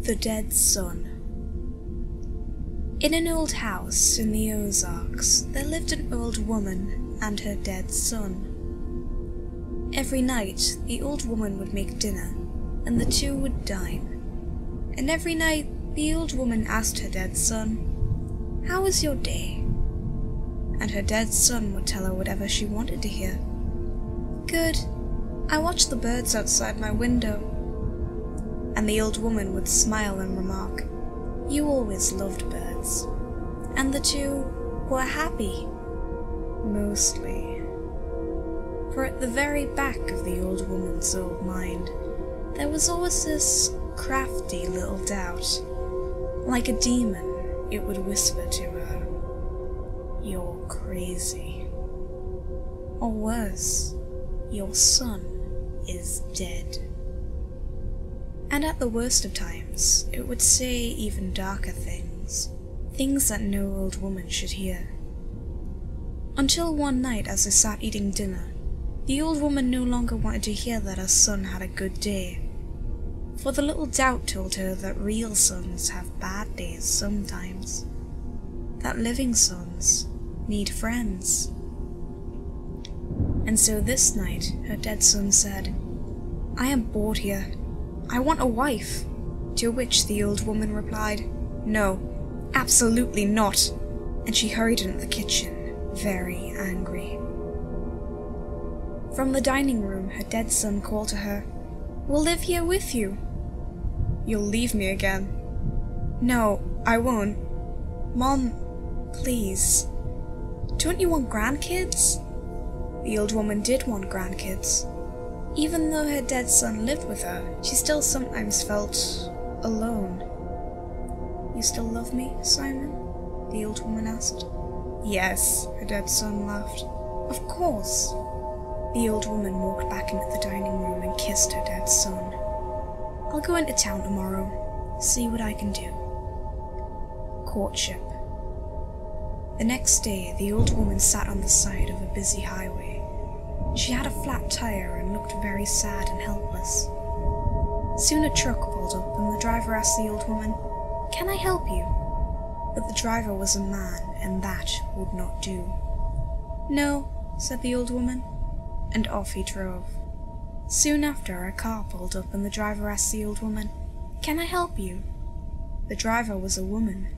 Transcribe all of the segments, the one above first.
The Dead Son. In an old house in the Ozarks, there lived an old woman and her dead son. Every night, the old woman would make dinner, and the two would dine. And every night, the old woman asked her dead son, "How was your day?" And her dead son would tell her whatever she wanted to hear. "Good. I watched the birds outside my window." And the old woman would smile and remark, "You always loved birds." And the two were happy. Mostly. For at the very back of the old woman's old mind, there was always this crafty little doubt. Like a demon, it would whisper to her, "You're crazy." Or worse, "Your son is dead." And at the worst of times, it would say even darker things, things that no old woman should hear. Until one night as they sat eating dinner, the old woman no longer wanted to hear that her son had a good day, for the little doubt told her that real sons have bad days sometimes, that living sons need friends. And so this night, her dead son said, "I am bored here. I want a wife." To which the old woman replied, "No, absolutely not," and she hurried into the kitchen, very angry. From the dining room, her dead son called to her, "We'll live here with you." "You'll leave me again." "No, I won't. Mom, please. Don't you want grandkids?" The old woman did want grandkids. Even though her dead son lived with her, she still sometimes felt alone. "You still love me, Simon?" the old woman asked. "Yes," her dead son laughed. "Of course." The old woman walked back into the dining room and kissed her dead son. "I'll go into town tomorrow, see what I can do." Courtship. The next day, the old woman sat on the side of a busy highway. She had a flat tire and looked very sad and helpless. Soon a truck pulled up and the driver asked the old woman, "Can I help you?" But the driver was a man and that would not do. "No," said the old woman, and off he drove. Soon after, a car pulled up and the driver asked the old woman, "Can I help you?" The driver was a woman,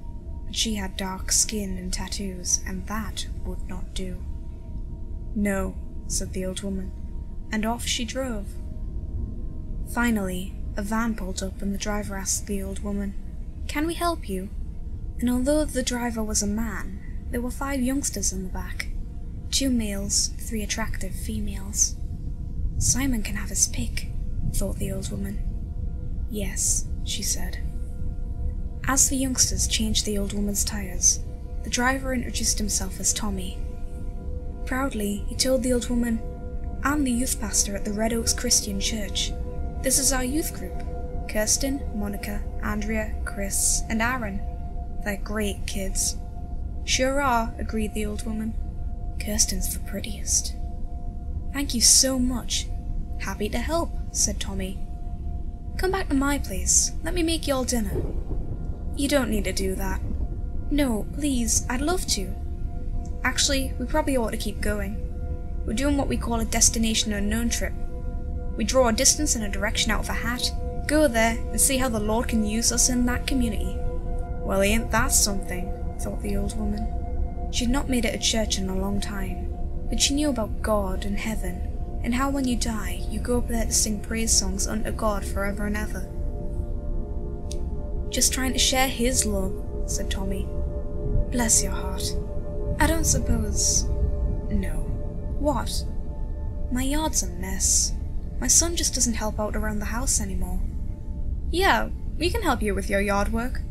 but she had dark skin and tattoos, and that would not do. "No," said the old woman, and off she drove. Finally, a van pulled up and the driver asked the old woman, "Can we help you?" And although the driver was a man, there were 5 youngsters in the back, 2 males, 3 attractive females. "Simon can have his pick," thought the old woman. "Yes," she said. As the youngsters changed the old woman's tires, the driver introduced himself as Tommy. Proudly, he told the old woman, "I'm the youth pastor at the Red Oaks Christian Church. This is our youth group. Kirsten, Monica, Andrea, Chris, and Aaron. They're great kids." "Sure are," agreed the old woman. "Kirsten's the prettiest." "Thank you so much." "Happy to help," said Tommy. "Come back to my place. Let me make you all dinner." "You don't need to do that." "No, please, I'd love to." "Actually, we probably ought to keep going. We're doing what we call a destination unknown trip. We draw a distance and a direction out of a hat, go there, and see how the Lord can use us in that community." "Well, ain't that something?" thought the old woman. She'd not made it to church in a long time, but she knew about God and heaven, and how when you die, you go up there to sing praise songs unto God forever and ever. "Just trying to share His love," said Tommy. "Bless your heart. I don't suppose—" "No." "What?" "My yard's a mess. My son just doesn't help out around the house anymore." "Yeah, we can help you with your yard work."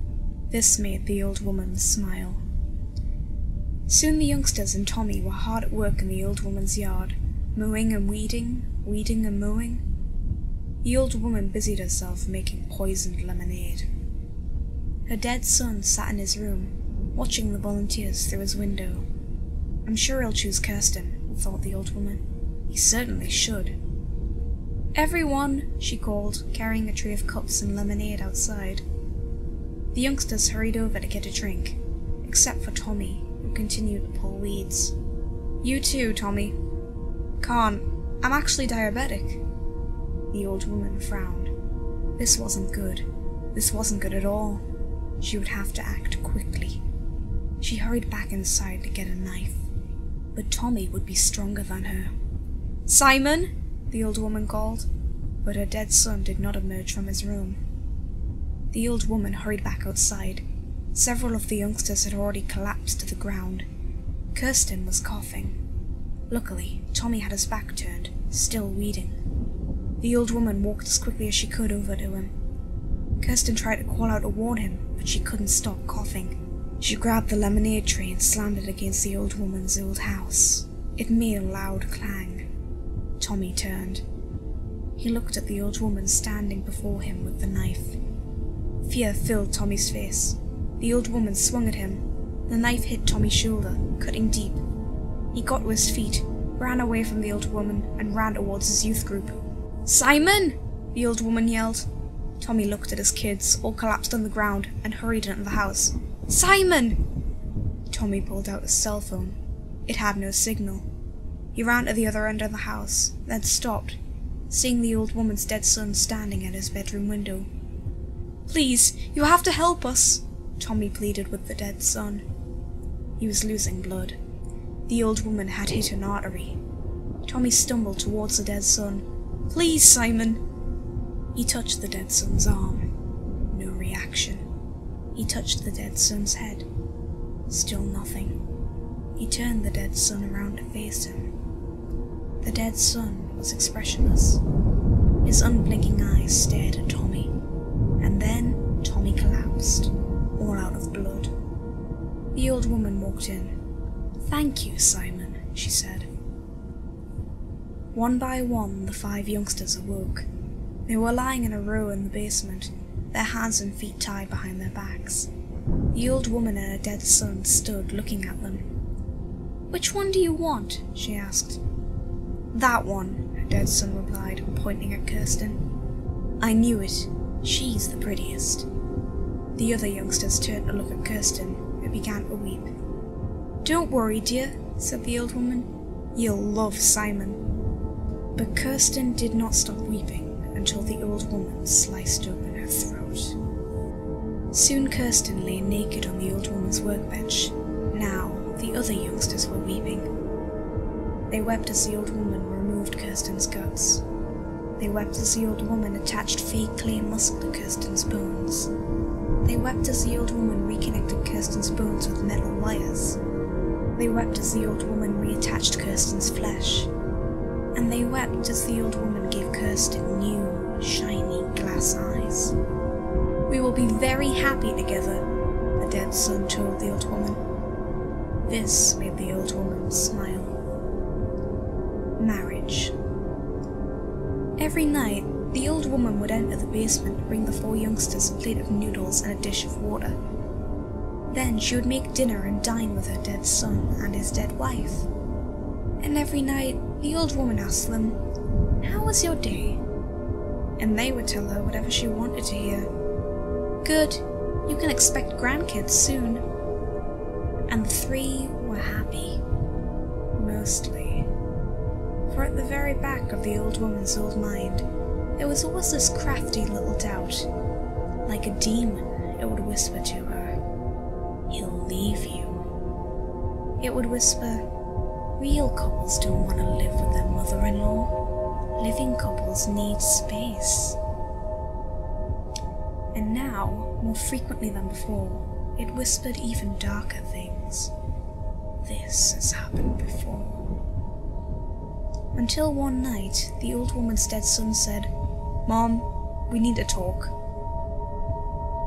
This made the old woman smile. Soon the youngsters and Tommy were hard at work in the old woman's yard, mowing and weeding, weeding and mowing. The old woman busied herself making poisoned lemonade. Her dead son sat in his room, watching the volunteers through his window. "I'm sure he'll choose Kirsten," thought the old woman. "He certainly should." "Everyone," she called, carrying a tray of cups and lemonade outside. The youngsters hurried over to get a drink, except for Tommy, who continued to pull weeds. "You too, Tommy." "Can't. I'm actually diabetic." The old woman frowned. This wasn't good. This wasn't good at all. She would have to act quickly. She hurried back inside to get a knife, but Tommy would be stronger than her. "Simon!" the old woman called, but her dead son did not emerge from his room. The old woman hurried back outside. Several of the youngsters had already collapsed to the ground. Kirsten was coughing. Luckily, Tommy had his back turned, still weeding. The old woman walked as quickly as she could over to him. Kirsten tried to call out to warn him, but she couldn't stop coughing. She grabbed the lemonade tray and slammed it against the old woman's old house. It made a loud clang. Tommy turned. He looked at the old woman standing before him with the knife. Fear filled Tommy's face. The old woman swung at him. The knife hit Tommy's shoulder, cutting deep. He got to his feet, ran away from the old woman, and ran towards his youth group. "Simon!" the old woman yelled. Tommy looked at his kids, all collapsed on the ground, and hurried into the house. "Simon!" Tommy pulled out his cell phone. It had no signal. He ran to the other end of the house, then stopped, seeing the old woman's dead son standing at his bedroom window. "Please, you have to help us," Tommy pleaded with the dead son. He was losing blood. The old woman had hit an artery. Tommy stumbled towards the dead son. "Please, Simon." He touched the dead son's arm. No reaction. He touched the dead son's head. Still nothing. He turned the dead son around to face him. The dead son was expressionless. His unblinking eyes stared at Tommy. And then Tommy collapsed, all out of blood. The old woman walked in. "Thank you, Simon," she said. One by one, the 5 youngsters awoke. They were lying in a row in the basement, their hands and feet tied behind their backs. The old woman and her dead son stood looking at them. "Which one do you want?" she asked. "That one," her dead son replied, pointing at Kirsten. "I knew it. She's the prettiest." The other youngsters turned to look at Kirsten, who began to weep. "Don't worry, dear," said the old woman. "You'll love Simon." But Kirsten did not stop weeping until the old woman sliced open her throat. Soon Kirsten lay naked on the old woman's workbench. Now the other youngsters were weeping. They wept as the old woman removed Kirsten's guts. They wept as the old woman attached fake clay muscle to Kirsten's bones. They wept as the old woman reconnected Kirsten's bones with metal wires. They wept as the old woman reattached Kirsten's flesh. And they wept as the old woman gave Kirsten new, shiny glass eyes. "We will be very happy together," the dead son told the old woman. This made the old woman smile. Marriage. Every night, the old woman would enter the basement to bring the 4 youngsters a plate of noodles and a dish of water. Then she would make dinner and dine with her dead son and his dead wife. And every night, the old woman asked them, "How was your day?" And they would tell her whatever she wanted to hear. "Good, you can expect grandkids soon." And the 3 were happy. Mostly. For at the very back of the old woman's old mind, there was always this crafty little doubt. Like a demon, it would whisper to her, "He'll leave you." It would whisper, "Real couples don't want to live with their mother-in-law. Living couples need space." And now, more frequently than before, it whispered even darker things. This has happened before. Until one night, the old woman's dead son said, "Mom, we need to talk."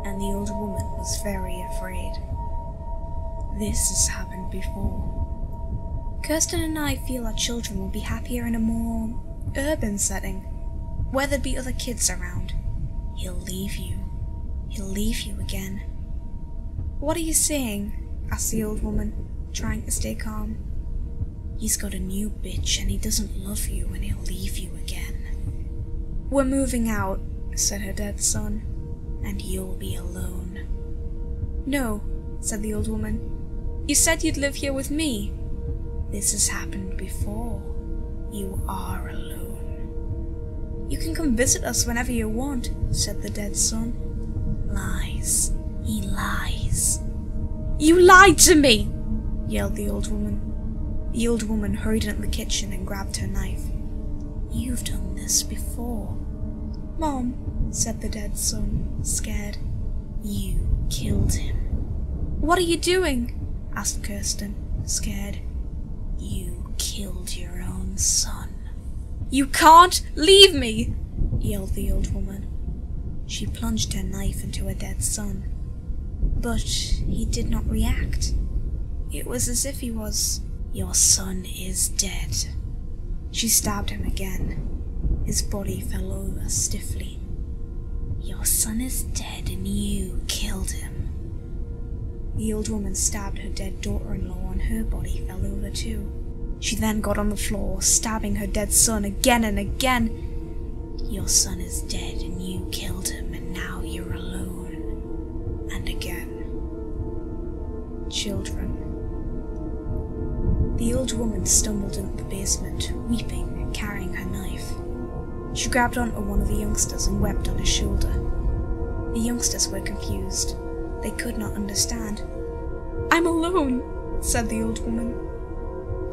And the old woman was very afraid. This has happened before. Kirsten and I feel our children will be happier in a more urban setting, where there'd be other kids around. He'll leave you. He'll leave you again. "What are you saying?" asked the old woman, trying to stay calm. "He's got a new bitch and he doesn't love you and he'll leave you again." "We're moving out," said her dead son, "and you'll be alone." No, said the old woman. You said you'd live here with me. This has happened before. You are alone. You can come visit us whenever you want, said the dead son. Lies. He lies. You lied to me, yelled the old woman. The old woman hurried into the kitchen and grabbed her knife. You've done this before. Mom, said the dead son, scared. You killed him. What are you doing? Asked Kirsten, scared. You killed your own son. You can't leave me, yelled the old woman. She plunged her knife into her dead son, but he did not react. It was as if he was, Your son is dead. She stabbed him again. His body fell over stiffly. Your son is dead and you killed him. The old woman stabbed her dead daughter-in-law and her body fell over too. She then got on the floor, stabbing her dead son again and again. Your son is dead and you killed him and now you're alone. And again. Children. The old woman stumbled into the basement, weeping, carrying her knife. She grabbed onto one of the youngsters and wept on his shoulder. The youngsters were confused. They could not understand. I'm alone, said the old woman.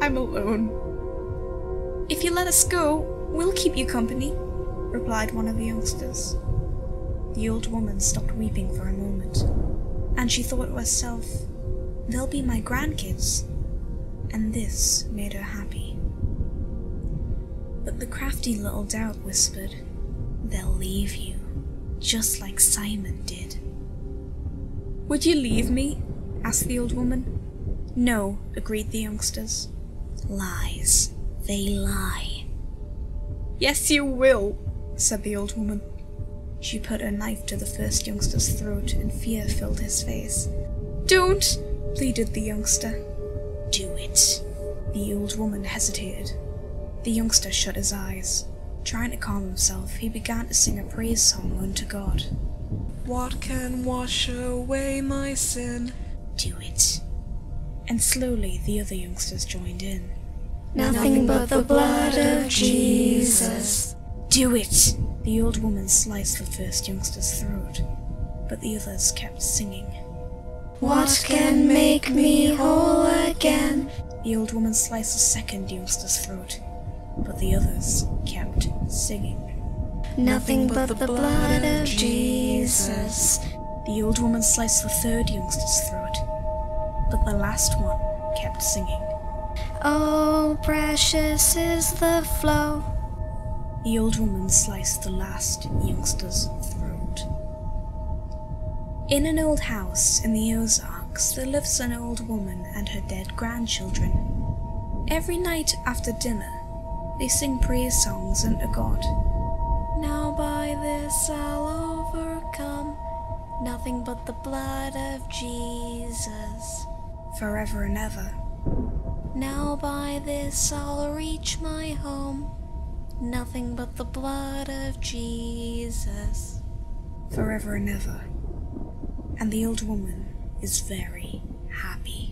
I'm alone. If you let us go, we'll keep you company, replied one of the youngsters. The old woman stopped weeping for a moment, and she thought to herself, they'll be my grandkids, and this made her happy. But the crafty little doubt whispered, they'll leave you, just like Simon did. Would you leave me? Asked the old woman. No, agreed the youngsters. Lies. They lie. Yes, you will, said the old woman. She put her knife to the first youngster's throat and fear filled his face. Don't, pleaded the youngster. Do it. The old woman hesitated. The youngster shut his eyes. Trying to calm himself, he began to sing a praise song unto God. What can wash away my sin? Do it. And slowly the other youngsters joined in. Nothing but the blood of Jesus. Do it! The old woman sliced the first youngster's throat, but the others kept singing. What can make me whole again? The old woman sliced the second youngster's throat, but the others kept singing. Nothing but the blood of Jesus. The old woman sliced the third youngster's throat, but the last one kept singing. Oh, precious is the flow. The old woman sliced the last youngster's throat. In an old house in the Ozarks, there lives an old woman and her dead grandchildren. Every night after dinner, they sing praise songs unto God. Now by this I'll overcome, nothing but the blood of Jesus. Forever and ever. Now by this I'll reach my home, nothing but the blood of Jesus. Forever and ever. And the old woman is very happy.